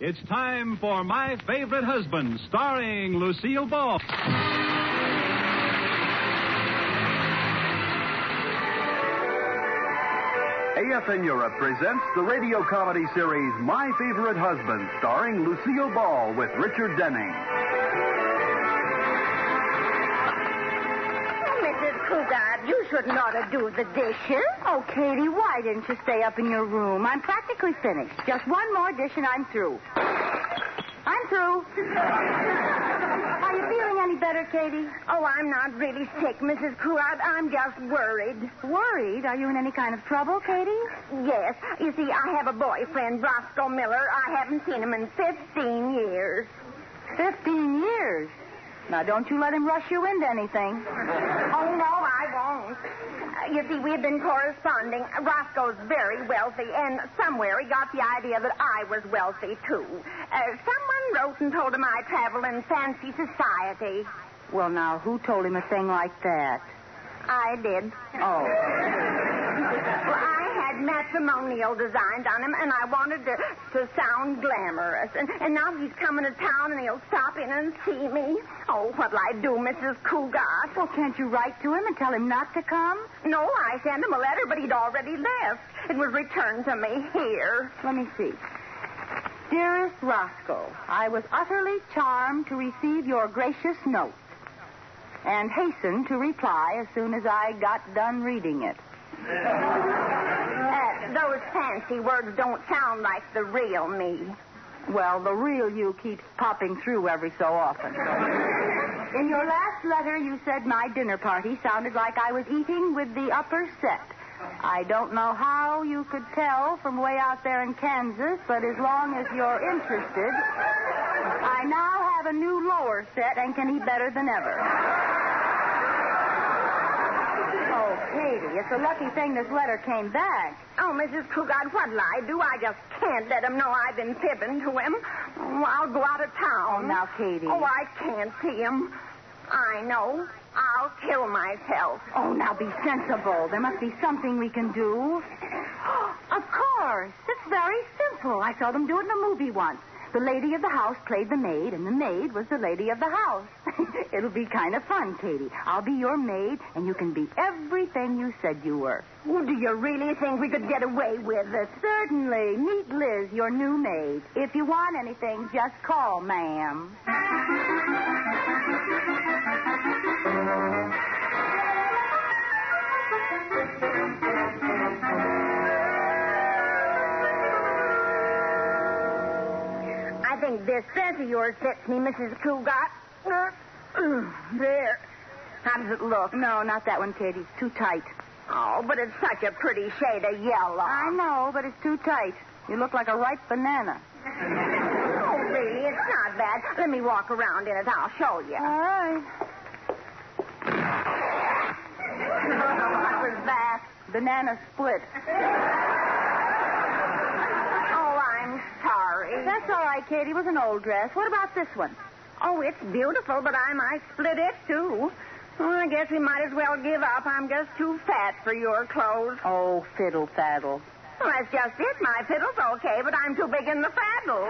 It's time for My Favorite Husband, starring Lucille Ball. AFN Europe presents the radio comedy series My Favorite Husband, starring Lucille Ball with Richard Denning. Mrs. Cugat, you shouldn't ought to do the dishes. Oh, Katy, why didn't you stay up in your room? I'm practically finished. Just one more dish and I'm through. I'm through. Are you feeling any better, Katy? Oh, I'm not really sick, Mrs. Cugat. I'm just worried. Worried? Are you in any kind of trouble, Katy? Yes. You see, I have a boyfriend, Roscoe Miller. I haven't seen him in 15 years. 15 years? Now, don't you let him rush you into anything. Oh, no, I won't. You see, we've been corresponding. Roscoe's very wealthy, and somewhere he got the idea that I was wealthy, too. Someone wrote and told him I travel in fancy society. Well, now, who told him a thing like that? I did. Oh. Well, I had matrimonial designs on him, and I wanted to sound glamorous. And now he's coming to town, and he'll stop in and see me. Oh, what'll I do, Mrs. Cugat? Well, can't you write to him and tell him not to come? No, I sent him a letter, but he'd already left. It was returned to me here. Let me see. Dearest Roscoe, I was utterly charmed to receive your gracious note and hastened to reply as soon as I got done reading it. Those fancy words don't sound like the real me. Well, the real you keeps popping through every so often. In your last letter, you said my dinner party sounded like I was eating with the upper set. I don't know how you could tell from way out there in Kansas, but as long as you're interested, I now have a new lower set and can eat better than ever. Oh, Katy, it's a lucky thing this letter came back. Oh, Mrs. Cugat, what'll I do? I just can't let him know I've been fibbing to him. Oh, I'll go out of town. Oh, now, Katy. Oh, I can't see him. I know. I'll kill myself. Oh, now be sensible. There must be something we can do. Of course. It's very simple. I saw them do it in a movie once. The lady of the house played the maid, and the maid was the lady of the house. It'll be kind of fun, Katy. I'll be your maid, and you can be everything you said you were. Oh, do you really think we could get away with it? Certainly. Meet Liz, your new maid. If you want anything, just call, ma'am. I think this dress of yours fits me, Mrs. Cugat. There. How does it look? No, not that one, Katy. It's too tight. Oh, but it's such a pretty shade of yellow. I know, but it's too tight. You look like a ripe banana. Oh, really? It's not bad. Let me walk around in it. I'll show you. All right. What was that? Banana split. Oh, I'm sorry. That's all right, Katy. It was an old dress. What about this one? Oh, it's beautiful, but I might split it, too. Well, I guess we might as well give up. I'm just too fat for your clothes. Oh, fiddle faddle. Well, that's just it. My fiddle's okay, but I'm too big in the faddle.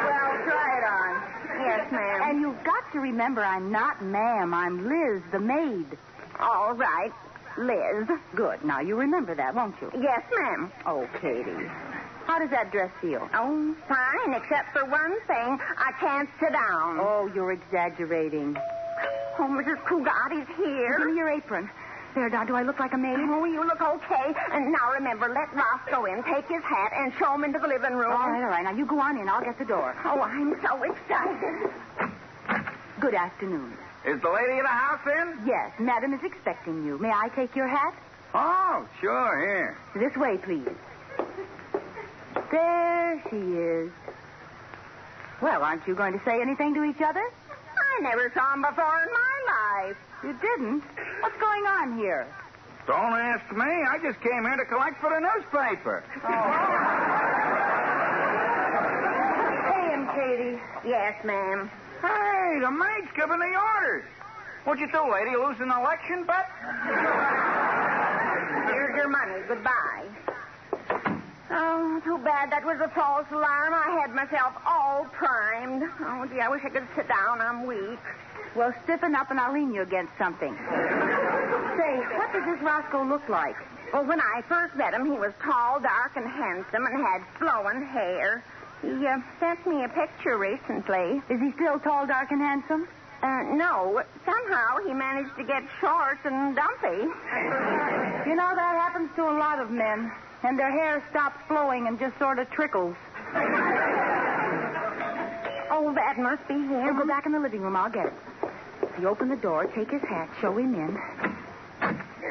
Well, try it on. Yes, ma'am. And you've got to remember I'm not ma'am. I'm Liz, the maid. All right. Liz. Good. Now, you remember that, won't you? Yes, ma'am. Oh, Katy. How does that dress feel? Oh, fine, except for one thing. I can't sit down. Oh, you're exaggerating. Oh, Mrs. Cugat is here. Give me your apron. There, now, do I look like a maid? Oh, you look okay. And now remember, let Roscoe in, take his hat, and show him into the living room. All right. Now, you go on in. I'll get the door. Oh, I'm so excited. Good afternoon. Is the lady of the house in? Yes, Madam is expecting you. May I take your hat? Oh, sure, here. This way, please. There she is. Well, aren't you going to say anything to each other? I never saw him before in my life. You didn't? What's going on here? Don't ask me. I just came here to collect for the newspaper. Pay him, Katy. Yes, ma'am. Hey, the maid's giving the orders. What'd you do, lady? Lose an election bet? Here's your money. Goodbye. Oh, too bad that was a false alarm. I had myself all primed. Oh, gee, I wish I could sit down. I'm weak. Well, stiffen up and I'll lean you against something. Say, what does this Roscoe look like? Well, when I first met him, he was tall, dark, and handsome and had flowing hair. He sent me a picture recently. Is he still tall, dark, and handsome? No. Somehow he managed to get short and dumpy. You know, that happens to a lot of men. And their hair stops flowing and just sort of trickles. Oh, that must be him. We'll go back in the living room. I'll get it. You open the door, take his hat, show him in.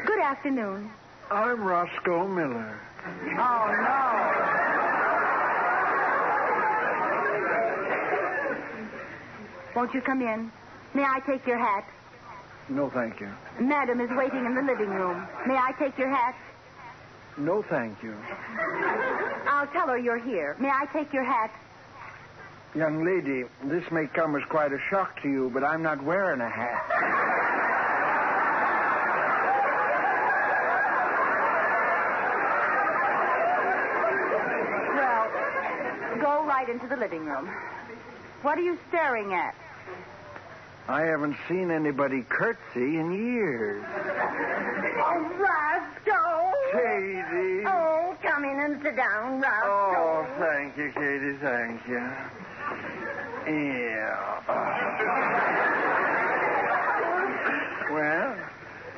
Good afternoon. I'm Roscoe Miller. Oh, no. Won't you come in? May I take your hat? No, thank you. Madam is waiting in the living room. May I take your hat? No, thank you. I'll tell her you're here. May I take your hat? Young lady, this may come as quite a shock to you, but I'm not wearing a hat. Well, go right into the living room. What are you staring at? I haven't seen anybody curtsy in years. Oh, Roscoe. Katy. Oh, come in and sit down, Roscoe. Oh, thank you, Katy, thank you. Yeah. Well,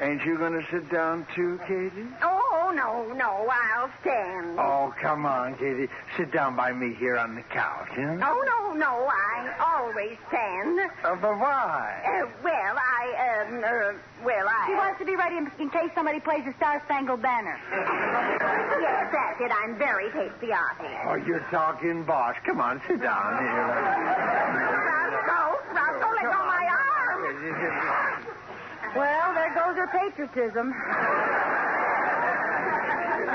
ain't you going to sit down too, Katy? Oh, no, I'll stand. Oh, come on, Katy. Sit down by me here on the couch, huh? Oh, no, I always stand. But why? She wants to be ready in case somebody plays the Star-Spangled Banner. Yes, that's it. I'm very patriotic. Oh, you're talking bosh. Come on, sit down here. Roscoe, let go my arm. Well, there goes her patriotism.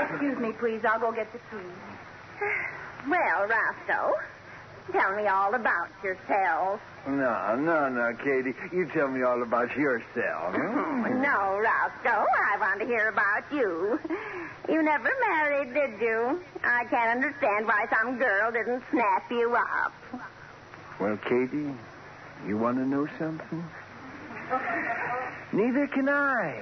Excuse me, please. I'll go get the key. Well, Roscoe, tell me all about yourself. No, Katy. You tell me all about yourself. No, Roscoe, I want to hear about you. You never married, did you? I can't understand why some girl didn't snap you up. Well, Katy, you want to know something? Neither can I.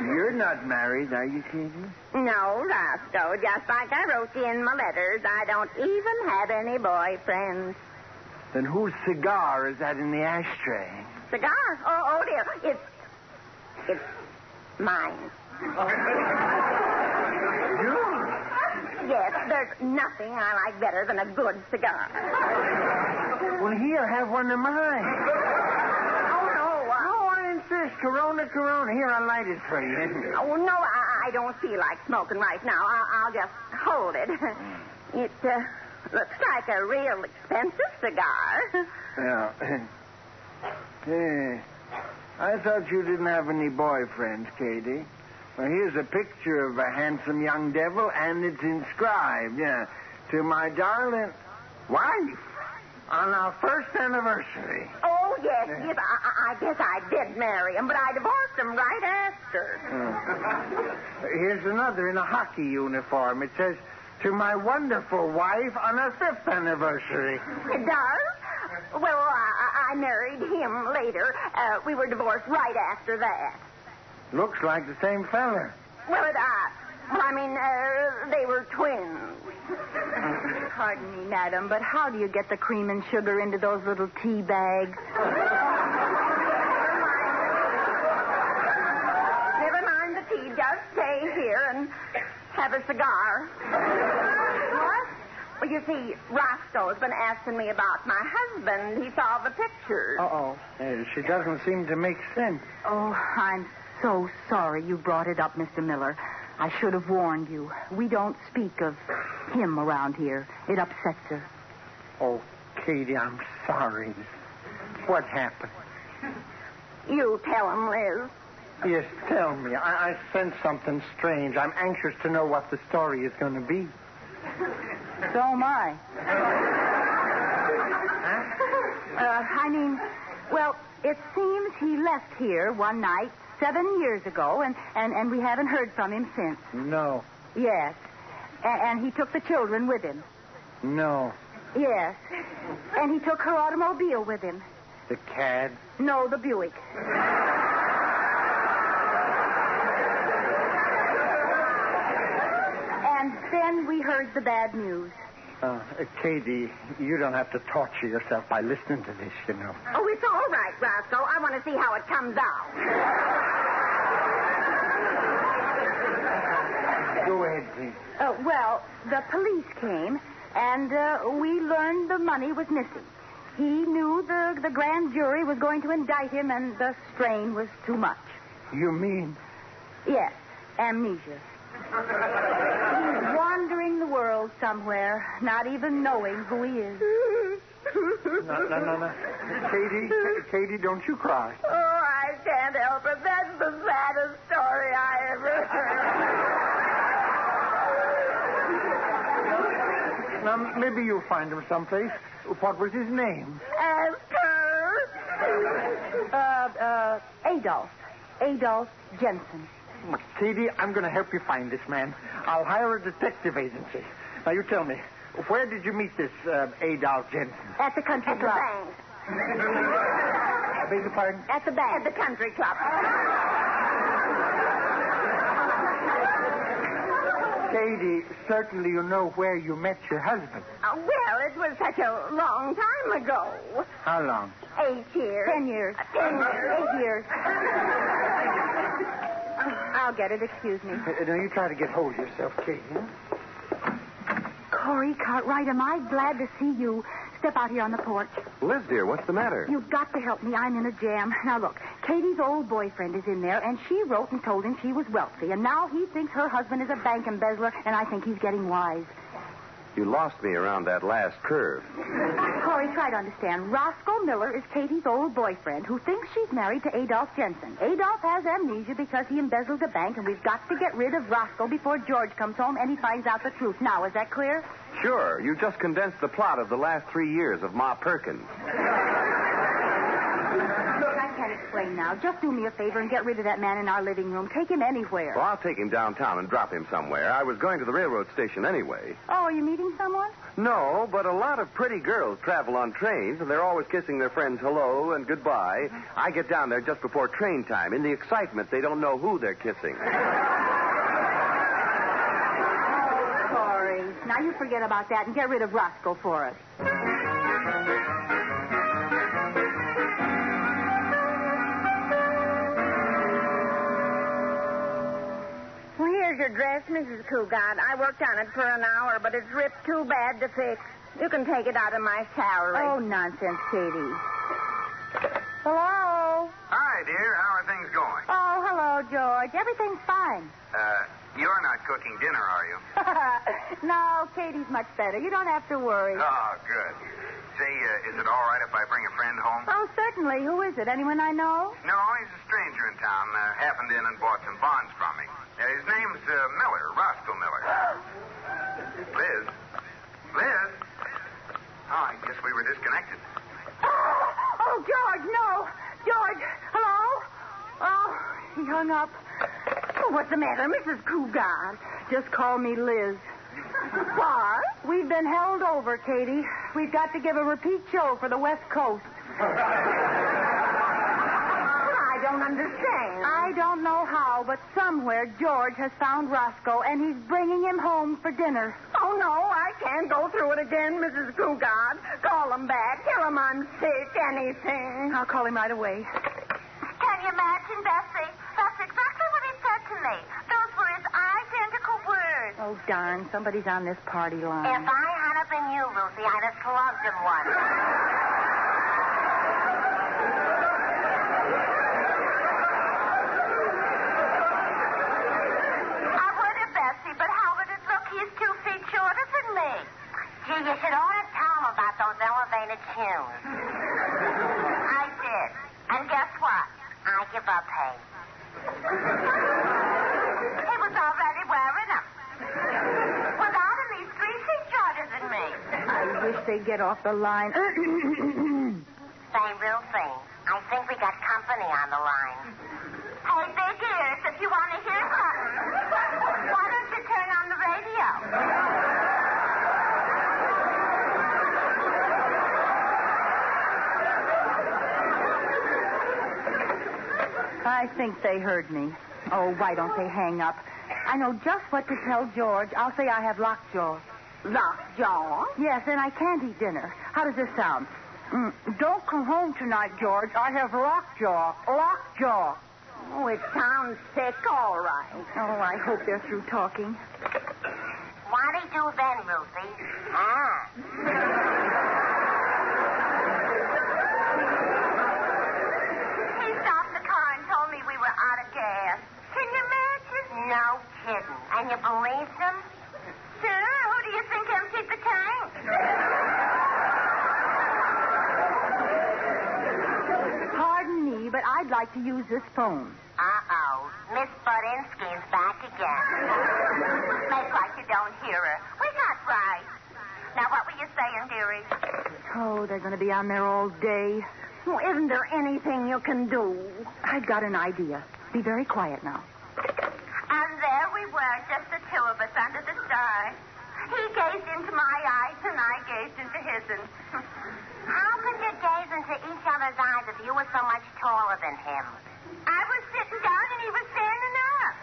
You're not married, are you, Katy? No, Roscoe. Just like I wrote you in my letters, I don't even have any boyfriends. Then whose cigar is that in the ashtray? Cigar? Oh, dear. It's mine. Yes, there's nothing I like better than a good cigar. Well, here, have one of mine. Corona. Here, I'll light it for you. Oh, no, I don't feel like smoking right now. I'll just hold it. It looks like a real expensive cigar. Yeah. Hey, I thought you didn't have any boyfriends, Katy. Well, here's a picture of a handsome young devil, and it's inscribed, to my darling wife on our first anniversary. Oh, yes. I guess I did marry him, but I divorced him right after. Here's another in a hockey uniform. It says, to my wonderful wife on our 5th anniversary. It does? Well, I married him later. We were divorced right after that. Looks like the same fella. Well, they were twins. Pardon me, madam, but how do you get the cream and sugar into those little tea bags? Never mind the tea. Just stay here and have a cigar. What? Well, you see, Roscoe's been asking me about my husband. He saw the pictures. Uh-oh. She doesn't seem to make sense. Oh, I'm so sorry you brought it up, Mr. Miller. I should have warned you. We don't speak of him around here. It upsets her. Oh, Katy, I'm sorry. What happened? You tell him, Liz. Yes, tell me. I sense something strange. I'm anxious to know what the story is going to be. So am I. Well, it seems he left here one night 7 years ago, and we haven't heard from him since. No. Yes. And he took the children with him. No. Yes. And he took her automobile with him. The cad? No, the Buick. And then we heard the bad news. Katie, you don't have to torture yourself by listening to this, you know. Oh, it's all right, Roscoe. I want to see how it comes out. Go ahead, please. Well, the police came, and we learned the money was missing. He knew the grand jury was going to indict him, and the strain was too much. You mean? Yes, amnesia. He's wandering the world somewhere, not even knowing who he is. No. Katie, don't you cry. Oh, I can't help it. That's the saddest story I ever heard. Now, maybe you'll find him someplace. What was his name? Ask her. Adolf Jensen. Katie, I'm going to help you find this man. I'll hire a detective agency. Now, you tell me, where did you meet this Adolf Jensen? At the country At the club. bank. I beg your pardon? At the bank. At the country club. Katie, certainly you know where you met your husband. Well, it was such a long time ago. How long? 8 years. 10 years. 10 years. 8 years. I'll get it. Excuse me. Now, you try to get hold of yourself, Katie. Corey Cartwright, am I glad to see you. Step out here on the porch. Liz, dear, what's the matter? You've got to help me. I'm in a jam. Now, look, Katie's old boyfriend is in there, and she wrote and told him she was wealthy, and now he thinks her husband is a bank embezzler, and I think he's getting wise. You lost me around that last curve. Corey, try to understand. Roscoe Miller is Katie's old boyfriend who thinks she's married to Adolf Jensen. Adolf has amnesia because he embezzled a bank, and we've got to get rid of Roscoe before George comes home and he finds out the truth. Now, is that clear? Sure. You just condensed the plot of the last 3 years of Ma Perkins. Look, I can't explain now. Just do me a favor and get rid of that man in our living room. Take him anywhere. Well, I'll take him downtown and drop him somewhere. I was going to the railroad station anyway. Oh, are you meeting someone? No, but a lot of pretty girls travel on trains, and they're always kissing their friends hello and goodbye. I get down there just before train time. In the excitement, they don't know who they're kissing. Corey, now you forget about that and get rid of Roscoe for us. Well, here's your dress, Mrs. Cugat. I worked on it for an hour, but it's ripped too bad to fix. You can take it out of my salary. Oh, nonsense, Katie. Hello? Hi, dear. How are things going? Oh, hello, George. Everything's fine. You're not cooking dinner, are you? No, Katie's much better. You don't have to worry. Oh, good. Say, is it all right if I bring a friend home? Oh, certainly. Who is it? Anyone I know? No, he's a stranger in town. Happened in and bought some bonds from me. His name's Miller, Roscoe Miller. Liz? Liz? Oh, I guess we were disconnected. Oh, George, no. George, hello? Oh, he hung up. Oh, what's the matter, Mrs. Cugat? Just call me Liz. What? We've been held over, Katie. We've got to give a repeat show for the West Coast. I don't understand. I don't know how, but somewhere George has found Roscoe, and he's bringing him home for dinner. Oh, no, I can't go through it again, Mrs. Cugat. Call him back. Tell him I'm sick, anything. I'll call him right away. Can you imagine, Bessie? That's exactly what he said to me. Those were his identical words. Oh, darn. Somebody's on this party line. If I had have been you, Lucy, I'd have slugged him once. I would have, Bessie, but how would it look? He's 2 feet shorter than me. Gee, you should ought to tell him about those elevated shoes. I did. And guess what? I give up, hey. He was already wearing them. Without him, he's 3 feet shorter than me. I wish they'd get off the line. Say, real thing. I think we got company on the line. Hey, I think they heard me. Oh, why don't they hang up? I know just what to tell George. I'll say I have lockjaw. Lockjaw? Yes, and I can't eat dinner. How does this sound? Don't come home tonight, George. I have lockjaw. Lockjaw. Oh, it sounds sick, all right. Oh, I hope they're through talking. What'd he do then, Ruthie? Ah. He stopped the car and told me we were out of gas. Can you imagine? No kidding. And you believed him? Sure. Who do you think emptied the tank? Pardon me, but I'd like to use this phone. Uh-oh. Miss Budinsky's back again. Make like you don't hear her. We got right. Now, what were you saying, dearie? Oh, they're going to be on there all day. Well, isn't there anything you can do? I've got an idea. Be very quiet now. And there we were, just the two of us under the stars. He gazed into my eyes, and I gazed into his. How could you gaze into each other's eyes if you were so much taller than him? I was sitting down, and he was standing up.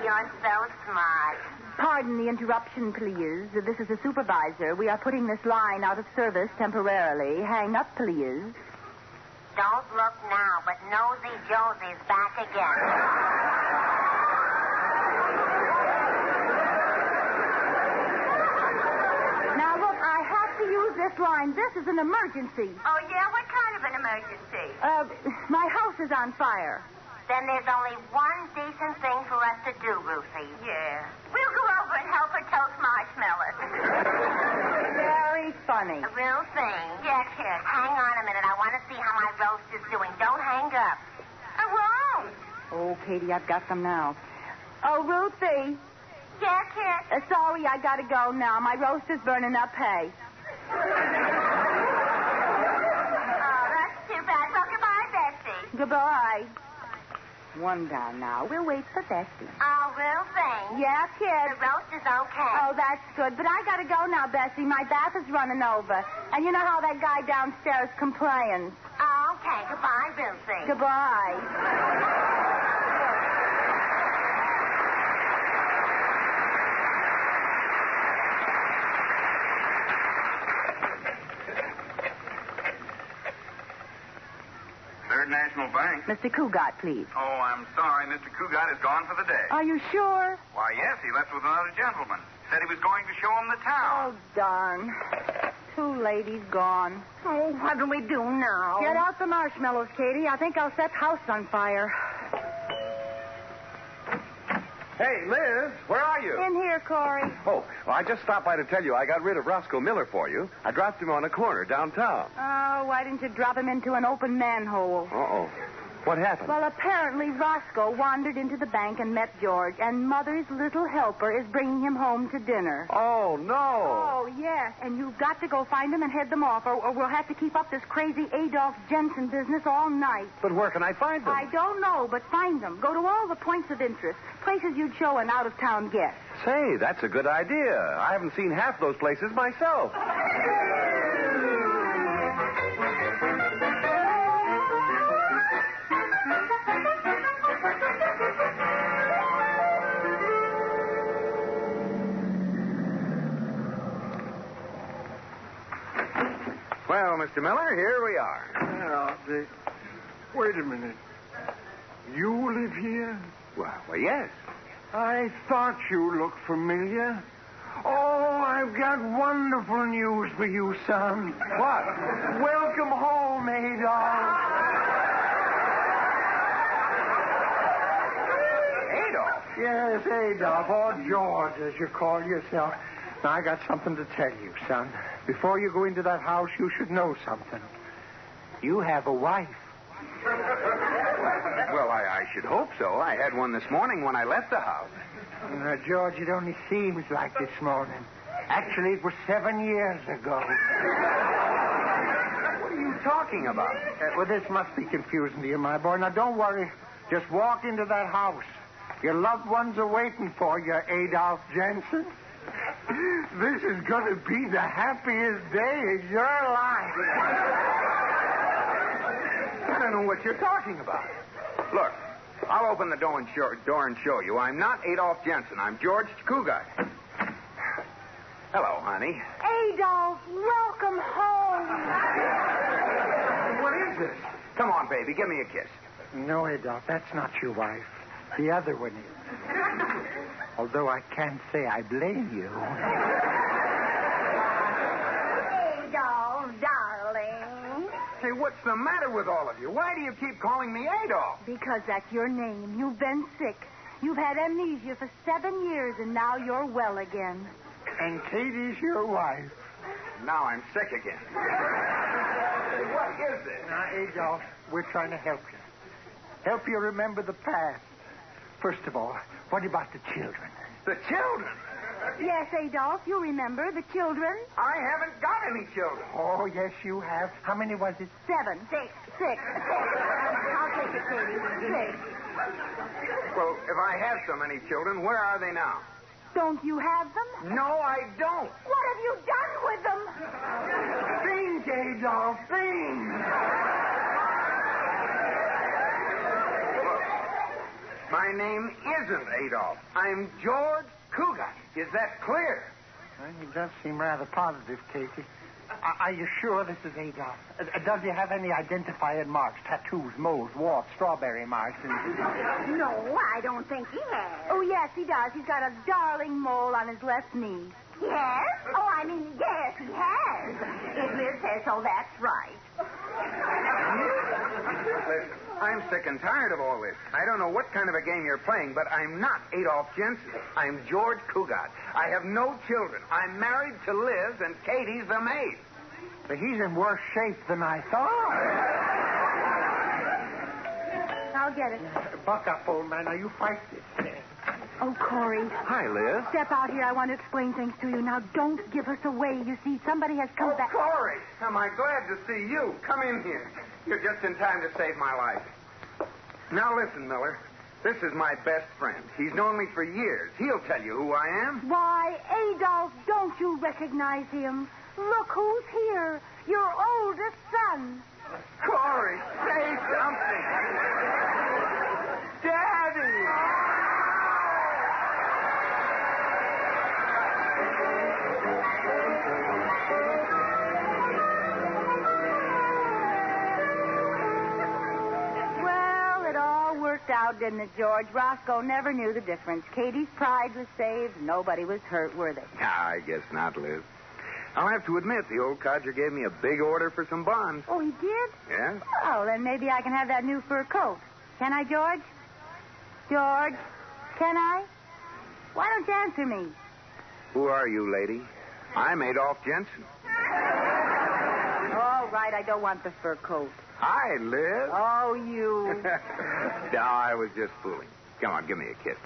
You're so smart. Pardon the interruption, please. This is the supervisor. We are putting this line out of service temporarily. Hang up, please. Don't look now, but Nosy Josie's back again. Now, look, I have to use this line. This is an emergency. Oh, yeah? What kind of an emergency? My house is on fire. Then there's only one decent thing for us to do, Ruthie. Yeah. We'll go over and help her toast marshmallows. Very funny. Ruthie. Yeah, kid. Hang on a minute. I want to see how my roast is doing. Don't hang up. I won't. Oh, Katie, I've got them now. Oh, Ruthie. Yeah, kid. Sorry, I gotta go now. My roast is burning up hay. Oh, that's too bad. Well, goodbye, Betsy. Goodbye. One down now. We'll wait for Bessie. Oh, Ruthie. Yeah, kid. The roast is okay. Oh, that's good. But I gotta go now, Bessie. My bath is running over. And you know how that guy downstairs complains. Oh, okay. Goodbye, Ruthie. Goodbye. Third National Bank. Mr. Cugat, please. Oh, I'm sorry. Mr. Cugat is gone for the day. Are you sure? Why, yes, he left with another gentleman. Said he was going to show him the town. Oh, darn. Too late. He's gone. Oh, what do we do now? Get out the marshmallows, Katie. I think I'll set the house on fire. Hey, Liz, where are you? In here, Corey. Oh, well, I just stopped by to tell you I got rid of Roscoe Miller for you. I dropped him on a corner downtown. Oh, why didn't you drop him into an open manhole? Uh-oh. What happened? Well, apparently Roscoe wandered into the bank and met George, and Mother's little helper is bringing him home to dinner. Oh, no. Oh, yes, and you've got to go find them and head them off, or we'll have to keep up this crazy Adolf Jensen business all night. But where can I find them? I don't know, but find them. Go to all the points of interest, places you'd show an out-of-town guest. Say, that's a good idea. I haven't seen half those places myself. Well, Mr. Miller, here we are. Wait a minute. You live here? Well, yes. I thought you looked familiar. Oh, I've got wonderful news for you, son. What? Welcome home, Adolf. Adolf? Yes, Adolf, or George, as you call yourself. Now, I got something to tell you, son. Before you go into that house, you should know something. You have a wife. Well, I should hope so. I had one this morning when I left the house. Now, George, it only seems like this morning. Actually, it was 7 years ago. What are you talking about? Well, this must be confusing to you, my boy. Now, don't worry. Just walk into that house. Your loved ones are waiting for you, Adolf Jensen. This is going to be the happiest day of your life. I don't know what you're talking about. Look, I'll open the door and show you. I'm not Adolph Jensen. I'm George Cugat. Hello, honey. Adolph, welcome home. What is this? Come on, baby. Give me a kiss. No, Adolph, that's not your wife. The other one is. Although I can't say I blame you. Adolph, darling. Hey, what's the matter with all of you? Why do you keep calling me Adolph? Because that's your name. You've been sick. You've had amnesia for 7 years, and now you're well again. And Katie's your wife. Now I'm sick again. What is this? Now, Adolph, we're trying to help you. Help you remember the past. First of all, what about the children? The children? Yes, Adolph, you remember the children? I haven't got any children. Oh, yes, you have. How many was it? 7. 6. I'll take it, Katie. 6. Well, if I have so many children, where are they now? Don't you have them? No, I don't. What have you done with them? Think, Adolph, think. My name isn't Adolph. I'm George Cugat. Is that clear? Well, he does seem rather positive, Katie. Are you sure this is Adolph? Does he have any identifying marks? Tattoos, moles, warts, strawberry marks? No, I don't think he has. Oh, yes, he does. He's got a darling mole on his left knee. Yes? Oh, I mean, yes, he has. If Liz says so, that's right. Listen, I'm sick and tired of all this. I don't know what kind of a game you're playing, but I'm not Adolph Jensen. I'm George Cugat. I have no children. I'm married to Liz, and Katie's the maid. But he's in worse shape than I thought. I'll get it. Buck up, old man. Now, you fight this. Oh, Corey. Hi, Liz. Step out here. I want to explain things to you. Now, don't give us away. You see, somebody has come back. Corey, am I glad to see you. Come in here. You're just in time to save my life. Now, listen, Miller. This is my best friend. He's known me for years. He'll tell you who I am. Why, Adolph, don't you recognize him? Look who's here. Your oldest son. Corey, say something. Daddy! Out, didn't it, George? Roscoe never knew the difference. Katie's pride was saved. Nobody was hurt, were they? I guess not, Liz. I'll have to admit, the old codger gave me a big order for some bonds. Oh, he did? Yeah? Oh, then maybe I can have that new fur coat. Can I, George? George, can I? Why don't you answer me? Who are you, lady? I'm Adolph Jensen. All right, I don't want the fur coat. Hi, Liz. Oh, you. No, I was just fooling. Come on, give me a kiss.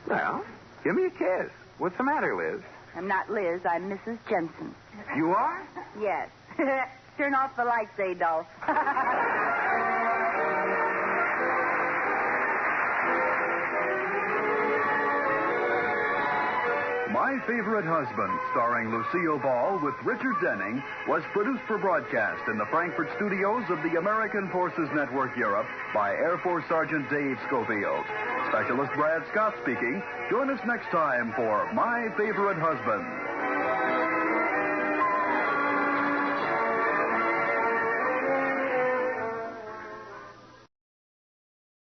Well, give me a kiss. What's the matter, Liz? I'm not Liz. I'm Mrs. Jensen. You are? Yes. Turn off the lights, Adolph. My Favorite Husband, starring Lucille Ball with Richard Denning, was produced for broadcast in the Frankfurt studios of the American Forces Network Europe by Air Force Sergeant Dave Schofield. Specialist Brad Scott speaking. Join us next time for My Favorite Husband.